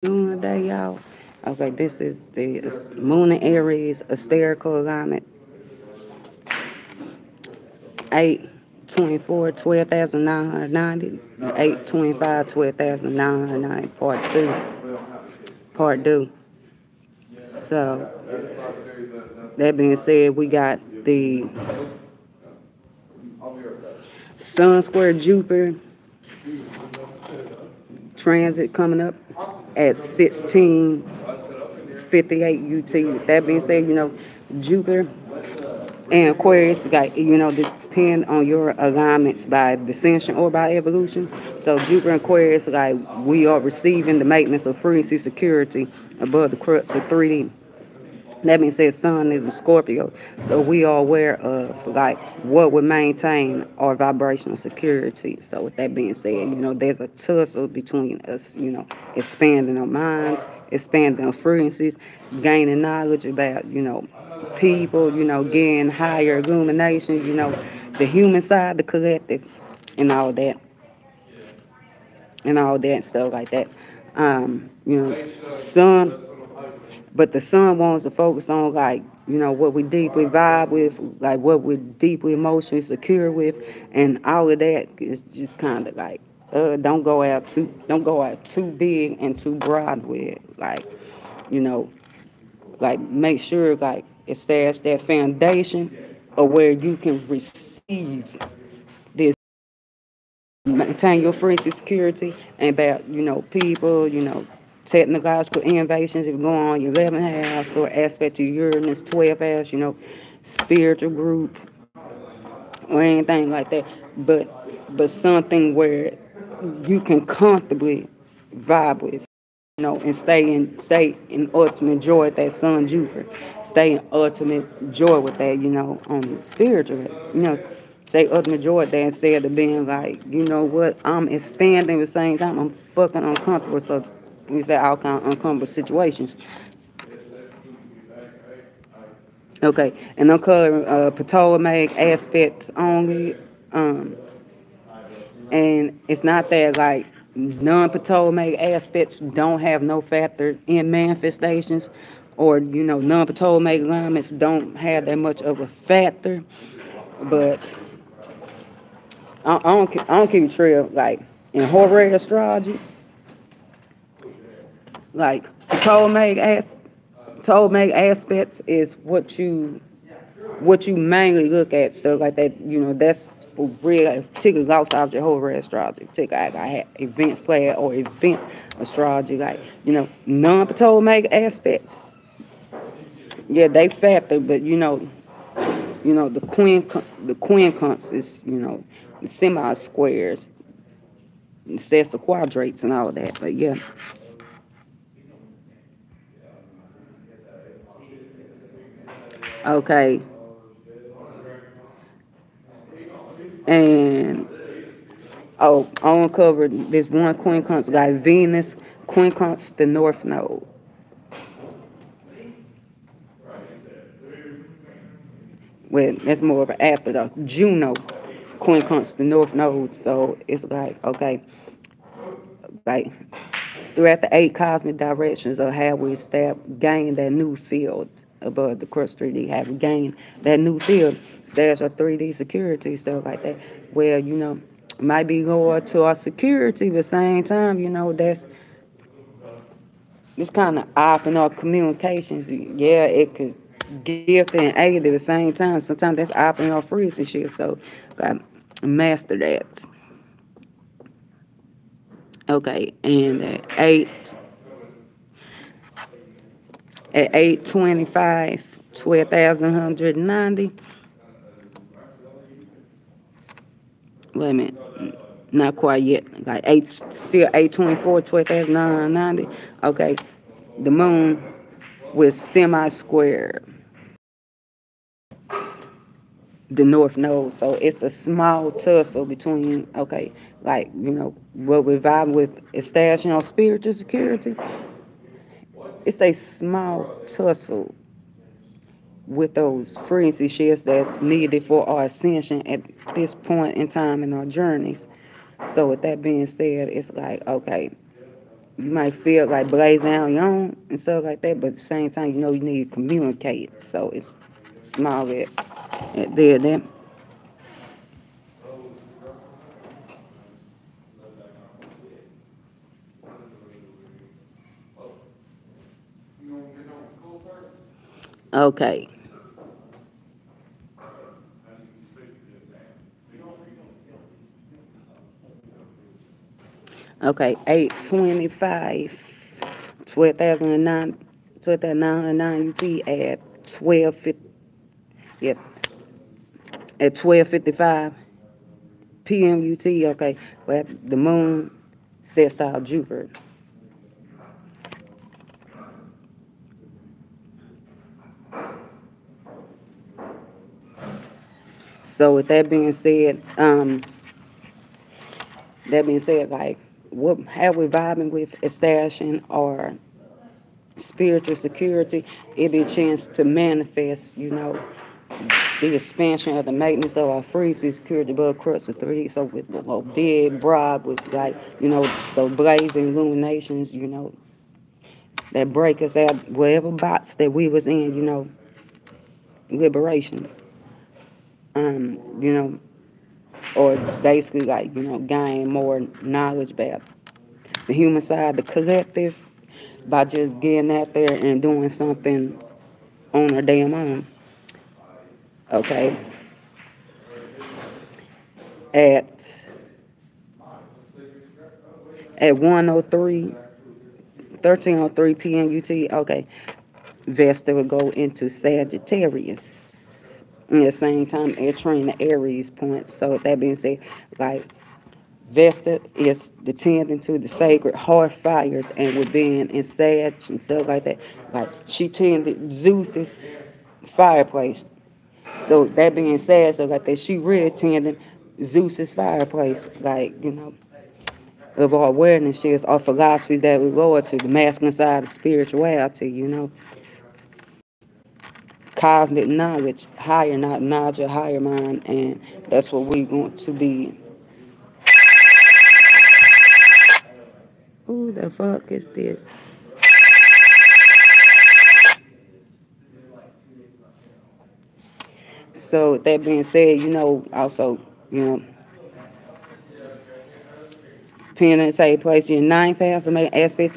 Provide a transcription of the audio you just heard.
Doing today, y'all. Okay, this is the Moon and Aries hysterical alignment. 8/24, 12,990. 8/25, 12,990. Part two. Part two. So, that being said, we got the Sun square Jupiter transit coming up at 16:58 UT. With that being said, Jupiter and Aquarius got, depend on your alignments by descension or by evolution. So Jupiter and Aquarius, like, we are receiving the maintenance of frequency security above the crux of 3D. That being said, Sun is a Scorpio, so we are aware of like what would maintain our vibrational security. So with that being said, there's a tussle between us, expanding our minds, expanding our frequencies, gaining knowledge about, people, getting higher illuminations, the human side, the collective, and all that stuff like that. Sun. But the Sun wants to focus on, like, what we deeply vibe with, like what we're deeply emotionally secure with, and all of that is just kind of like, don't go out too big and too broad with it. Like, like make sure like establish that foundation of where you can receive this, maintain your frequency security, and about, people, technological innovations if you go on your 11th house or aspect to Uranus 12th house, spiritual group or anything like that. But something where you can comfortably vibe with, and stay in ultimate joy with that Sun Jupiter. Stay in ultimate joy with that, on the spiritual, stay ultimate joy with that instead of being like, what, I'm expanding at the same time I'm fucking uncomfortable. So we say all kind of uncomfortable situations. Okay, and I'm covering Ptolemaic aspects only. And it's not that like non-Ptolemaic aspects don't have no factor in manifestations, or non-Ptolemaic alignments don't have that much of a factor. But I don't keep trail like in horary astrology, like Ptolemaic aspects is what you mainly look at, stuff like that. That's for real, particularly lost object horary astrology. Particularly, I have events player or event astrology, like, non-Ptolemaic aspects. Yeah, they factor, but the quincunx is, the semi squares, the sets of quadrates and all of that. But yeah. Okay. And I uncovered this one quincunx guy, Venus, quincunx, the North Node. Well, that's more of an after the Juno, quincunx, the North Node. So it's like, okay, like throughout the 8 cosmic directions of how we gain that new field above the crust 3D, have we gained that new field, there's our 3D security, stuff like that. Well, might be lower to our security, but at the same time, that's it's kind of op in our communications. Yeah, it could gift and aid at the same time. Sometimes that's op in our freeze and shit. So, got master that. Okay, and at 8/25, 12,190. Wait a minute, not quite yet. Like still 8/24, 12,990. Okay, the moon was semi-square the North Node, so it's a small tussle between, okay, like, what we're vibing with establishing our spiritual security. It's a small tussle with those frequency shifts that's needed for our ascension at this point in time in our journeys. So with that being said, it's like, okay, you might feel like blazing out your own and stuff like that, but at the same time, you know, you need to communicate. So it's small at there. Okay. Okay, 8/25, 2009, 2009 UT at 12:50. Yep, at 12:55 p.m. UT. Okay, well, the moon sets out Jupiter. So with that being said, like, what how we vibing with establishing our spiritual security, it be a chance to manifest, you know, the expansion of the maintenance of our freezing security above crux of 3D. So with a big broad with, like, you know, the blazing illuminations, you know, that break us out whatever box that we was in, you know, liberation. You know, or basically, like, you know, gain more knowledge about the human side, the collective, by just getting out there and doing something on our damn own. Okay. At 1:03, 13:03 p.m. UT. Okay. Vesta will go into Sagittarius. At the same time, entering the Aries point. So with that being said, like, Vesta is the tending to the sacred hearth fires, and with being in Sag and stuff like that, like, she tended Zeus's fireplace. So that being said, so like that, she really tending Zeus's fireplace, like, you know, of our awareness is our philosophies that we go to the masculine side of spirituality, you know, cosmic knowledge, higher not knowledge, a higher mind, and that's what we want to be. Who the fuck is this? So with that being said, you know, also, you know, pen and say place your ninth house and make aspect